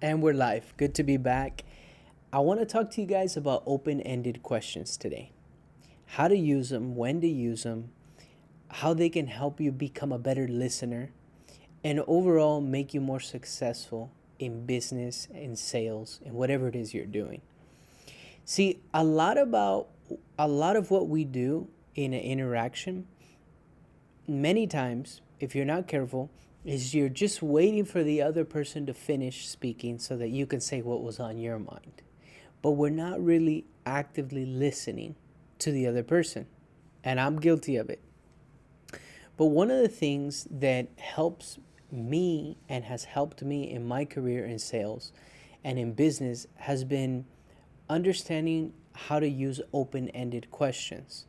And we're live. Good to be back. I want to talk to you guys about open ended questions today. How to use them, when to use them, how they can help you become a better listener, and overall make you more successful in business, in sales, and whatever it is you're doing. See, a lot of what we do in an interaction, many times, if you're not careful, is you're just waiting for the other person to finish speaking so that you can say what was on your mind. But we're not really actively listening to the other person. And I'm guilty of it. But one of the things that helps me and has helped me in my career in sales and in business has been understanding how to use open ended questions.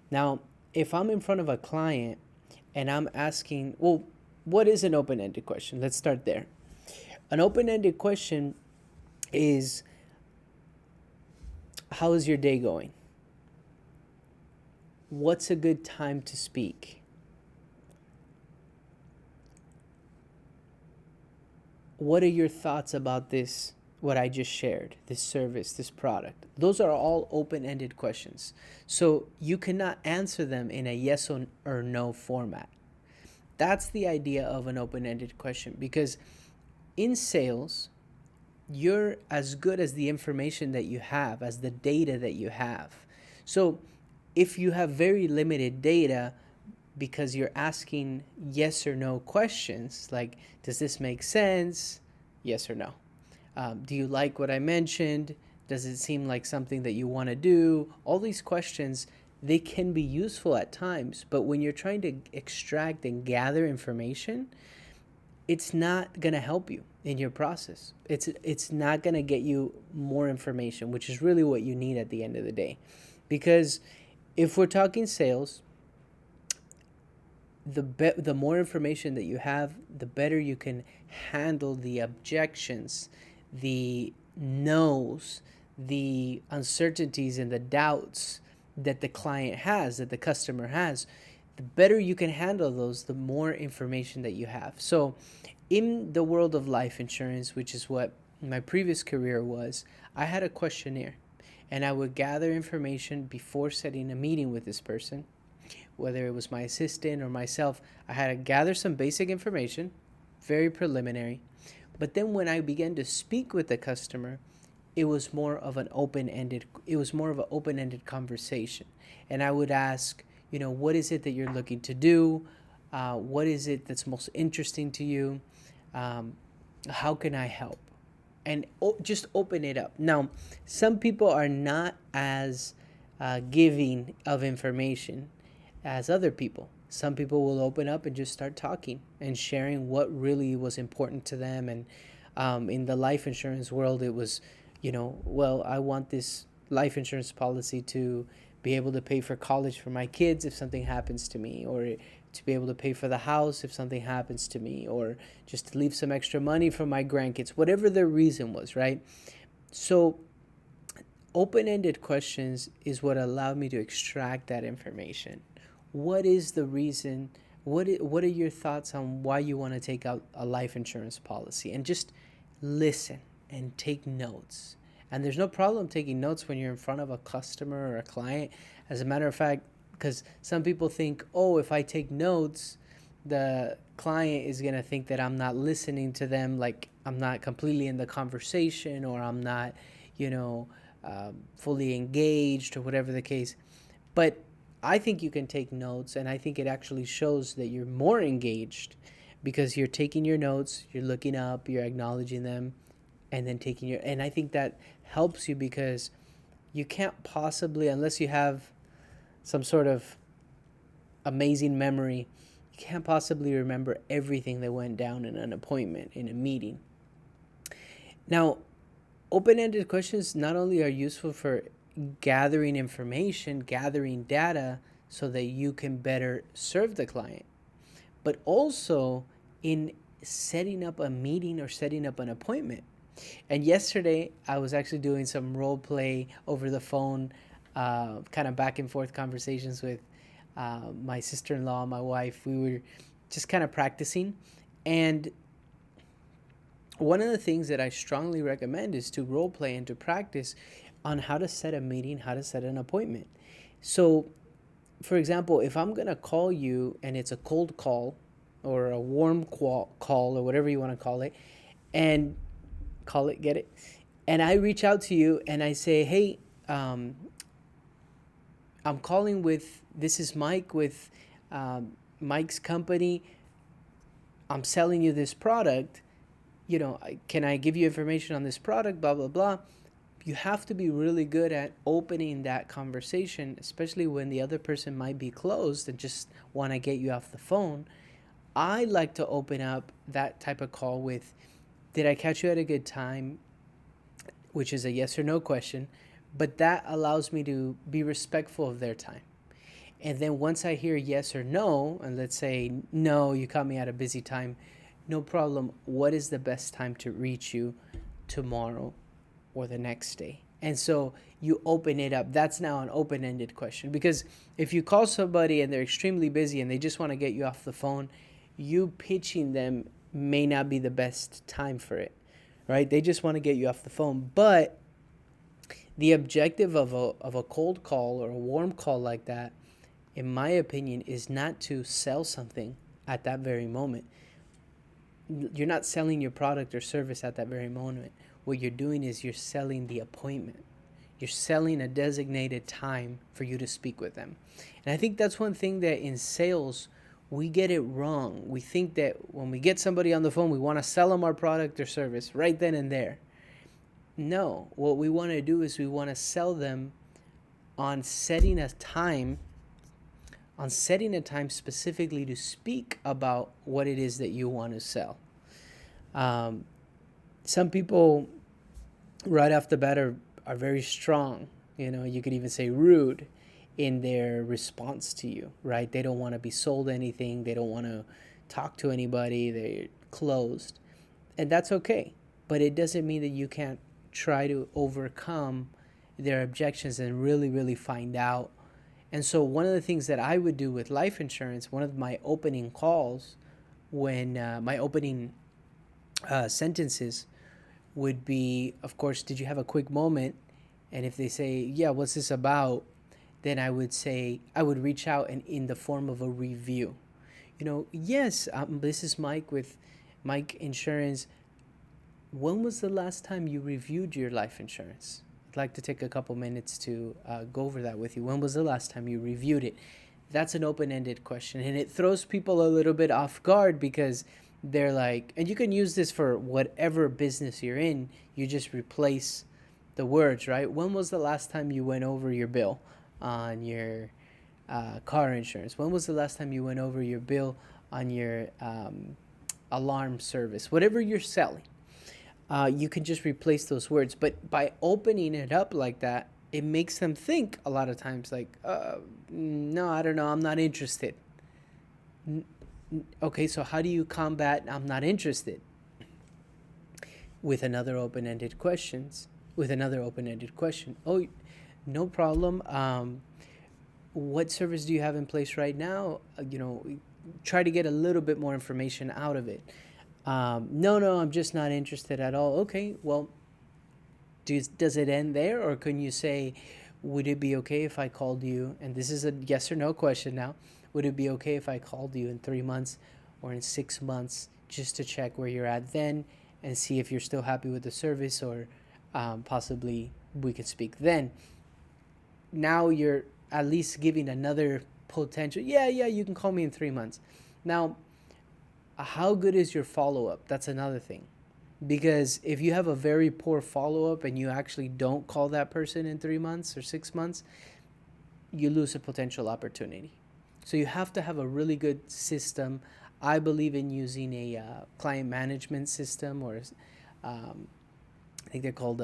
Now, if I'm in front of a client and I'm asking, well, what is an open ended question? Let's start there. An open ended question is, how is your day going? What's a good time to speak? What are your thoughts about this, what I just shared, this service, this product? Those are all open ended questions. So you cannot answer them in a yes or no format. That's the idea of an open ended question, because in sales, you're as good as the information that you have, as the data that you have. So if you have very limited data because you're asking yes or no questions, like, does this make sense? Yes or no. Do you like what I mentioned? Does it seem like something that you want to do? All these questions, they can be useful at times, but when you're trying to extract and gather information, it's not going to help you in your process. It's not going to get you more information, which is really what you need at the end of the day. Because if we're talking sales, the more information that you have, the better you can handle the objections, the no's, the uncertainties and the doubts that the client has, that the customer has. The better you can handle those, the more information that you have. So in the world of life insurance, which is what my previous career was, I had a questionnaire and I would gather information before setting a meeting with this person, whether it was my assistant or myself. I had to gather some basic information, very preliminary. But then when I began to speak with the customer, it was more of an open-ended conversation. And I would ask, what is it that you're looking to do? What is it that's most interesting to you? How can I help? And just open it up. Now, some people are not as giving of information as other people. Some people will open up and just start talking and sharing what really was important to them. And in the life insurance world, it was, well, I want this life insurance policy to be able to pay for college for my kids if something happens to me, or to be able to pay for the house if something happens to me, or just to leave some extra money for my grandkids, whatever their reason was, right? So open-ended questions is what allowed me to extract that information. What is the reason? What are your thoughts on why you want to take out a life insurance policy? And just listen and take notes. And there's no problem taking notes when you're in front of a customer or a client. As a matter of fact, because some people think, oh, if I take notes, the client is going to think that I'm not listening to them, like I'm not completely in the conversation, or I'm not, fully engaged, or whatever the case. But I think you can take notes, and I think it actually shows that you're more engaged because you're taking your notes, you're looking up, you're acknowledging them, and then and I think that helps you, because you can't possibly, unless you have some sort of amazing memory, you can't possibly remember everything that went down in an appointment, in a meeting. Now, open-ended questions not only are useful for gathering information, gathering data so that you can better serve the client, but also in setting up a meeting or setting up an appointment. And yesterday, I was actually doing some role play over the phone, kind of back and forth conversations with my sister-in-law, my wife. We were just kind of practicing. And one of the things that I strongly recommend is to role play and to practice on how to set a meeting, how to set an appointment. So, for example, if I'm going to call you and it's a cold call or a warm call or whatever you want to call it, and call it, get it? And I reach out to you and I say, hey, I'm calling with, this is Mike with Mike's company. I'm selling you this product. Can I give you information on this product? Blah, blah, blah. You have to be really good at opening that conversation, especially when the other person might be closed and just want to get you off the phone. I like to open up that type of call with, did I catch you at a good time? Which is a yes or no question. But that allows me to be respectful of their time. And then once I hear yes or no, and let's say, no, you caught me at a busy time, no problem. What is the best time to reach you tomorrow or the next day? And so you open it up. That's now an open-ended question. Because if you call somebody and they're extremely busy and they just want to get you off the phone, you pitching them may not be the best time for it, right? They just want to get you off the phone. But the objective of a cold call or a warm call like that, in my opinion, is not to sell something at that very moment. You're not selling your product or service at that very moment. What you're doing is you're selling the appointment. You're selling a designated time for you to speak with them. And I think that's one thing that in sales, we get it wrong. We think that when we get somebody on the phone, we want to sell them our product or service right then and there. No, what we want to do is we want to sell them on setting a time specifically to speak about what it is that you want to sell. Some people right off the bat are very strong. You could even say rude in their response to you, right? They don't want to be sold anything. They don't want to talk to anybody. They're closed. And that's okay. But it doesn't mean that you can't try to overcome their objections and really, really find out. And so one of the things that I would do with life insurance, one of my opening calls, when my opening sentences would be, of course, did you have a quick moment? And if they say, yeah, what's this about? Then I would reach out and in the form of a review. Yes, this is Mike with Mike Insurance. When was the last time you reviewed your life insurance? I'd like to take a couple minutes to go over that with you. When was the last time you reviewed it? That's an open-ended question, and it throws people a little bit off guard because they're like, and you can use this for whatever business you're in. You just replace the words, right? When was the last time you went over your bill on your car insurance? When was the last time you went over your bill on your alarm service? Whatever you're selling. You can just replace those words. But by opening it up like that, it makes them think a lot of times like, no, I don't know, I'm not interested. Okay, so how do you combat I'm not interested? With another open-ended question. Oh, no problem. What service do you have in place right now? Try to get a little bit more information out of it. No, I'm just not interested at all. Okay, well, does it end there? Or can you say, would it be okay if I called you? And this is a yes or no question now. Would it be okay if I called you in 3 months or in 6 months just to check where you're at then and see if you're still happy with the service, or possibly we could speak then? Now you're at least giving another potential. Yeah, you can call me in 3 months. Now, how good is your follow-up? That's another thing. Because if you have a very poor follow-up and you actually don't call that person in 3 months or 6 months, you lose a potential opportunity. So you have to have a really good system. I believe in using a client management system, or I think they're called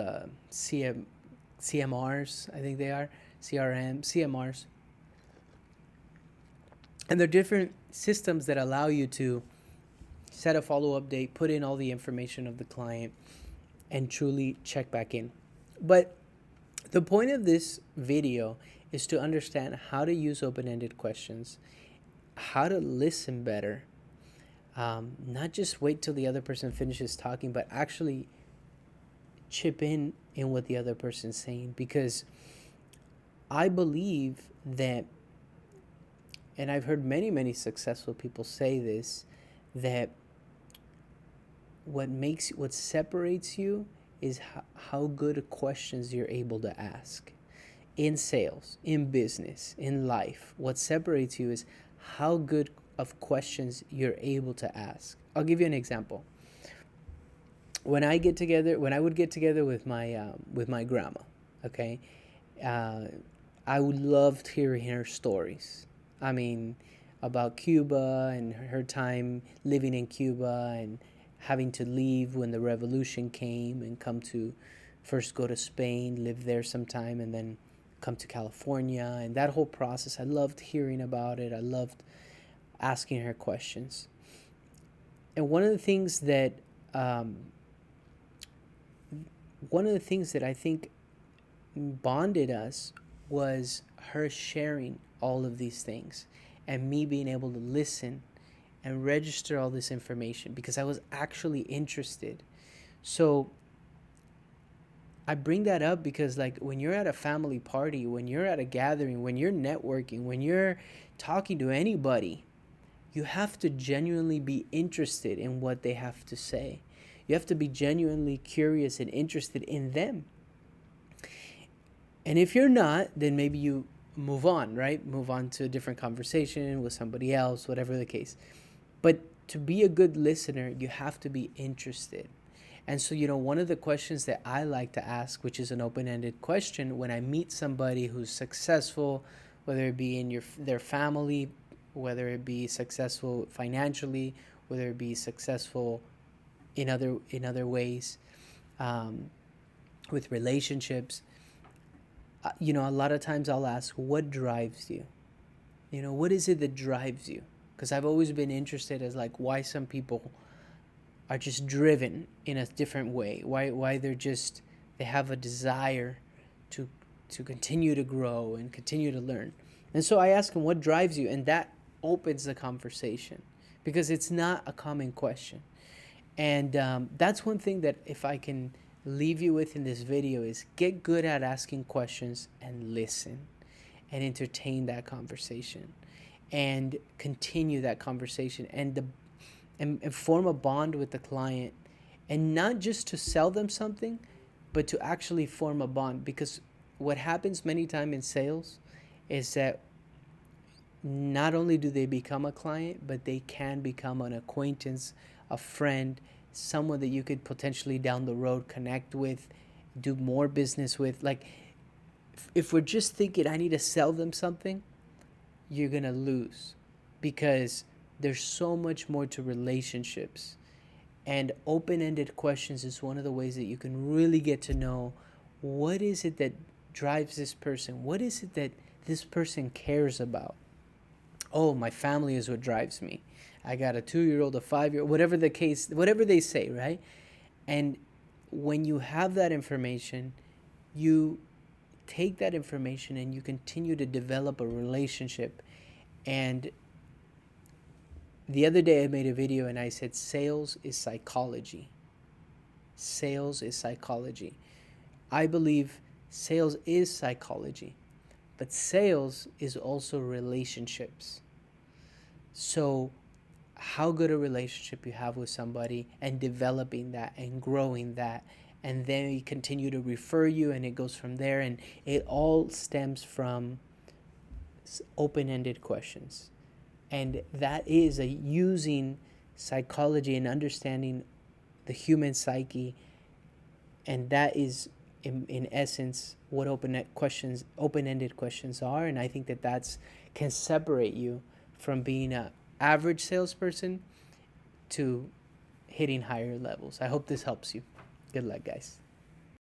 CMRs. I think they are CMRs. And they're different systems that allow you to set a follow-up date, put in all the information of the client, and truly check back in. But the point of this video is to understand how to use open-ended questions, how to listen better, Not just wait till the other person finishes talking, but actually chip in what the other person's saying, because I believe that, and I've heard many successful people say this, that what separates you is how good questions you're able to ask. In sales, in business, in life, what separates you is how good of questions you're able to ask. I'll give you an example. When I would get together with my grandma, okay, uh, I would love hearing her stories. I mean, about Cuba and her time living in Cuba and having to leave when the revolution came and come to first go to Spain, live there some time, and then come to California, and that whole process. I loved hearing about it. I loved asking her questions. And um, one of the things that I think bonded us was her sharing all of these things and me being able to listen and register all this information because I was actually interested. So I bring that up because, like, when you're at a family party, when you're at a gathering, when you're networking, when you're talking to anybody, you have to genuinely be interested in what they have to say. You have to be genuinely curious and interested in them. And if you're not, then maybe you move on, right? Move on to a different conversation with somebody else, whatever the case. But to be a good listener, you have to be interested. And so, one of the questions that I like to ask, which is an open-ended question, when I meet somebody who's successful, whether it be in their family, whether it be successful financially, whether it be successful in other ways, um, with relationships, a lot of times I'll ask, what drives you? What is it that drives you? Because I've always been interested as, like, why some people are just driven in a different way. Why they have a desire to continue to grow and continue to learn. And so I ask them, what drives you? And that opens the conversation because it's not a common question. And that's one thing that, if I can leave you with in this video, is get good at asking questions and listen and entertain that conversation and continue that conversation and form a bond with the client, and not just to sell them something, but to actually form a bond. Because what happens many times in sales is that not only do they become a client, but they can become an acquaintance, a friend, someone that you could potentially down the road connect with, do more business with. Like, if we're just thinking, I need to sell them something, you're going to lose, because there's so much more to relationships. And open-ended questions is one of the ways that you can really get to know what is it that drives this person. What is it that this person cares about? Oh, my family is what drives me. I got a 2-year-old, a 5-year-old, whatever the case, whatever they say, right? And when you have that information, you take that information and you continue to develop a relationship. And the other day I made a video and I said, sales is psychology. Sales is psychology. I believe sales is psychology, but sales is also relationships. So how good a relationship you have with somebody and developing that and growing that, and then we continue to refer you, and it goes from there. And it all stems from open-ended questions. And that is using psychology and understanding the human psyche. And that is, in essence, what open-ended questions are. And I think that can separate you from being an average salesperson to hitting higher levels. I hope this helps you. Good luck, guys.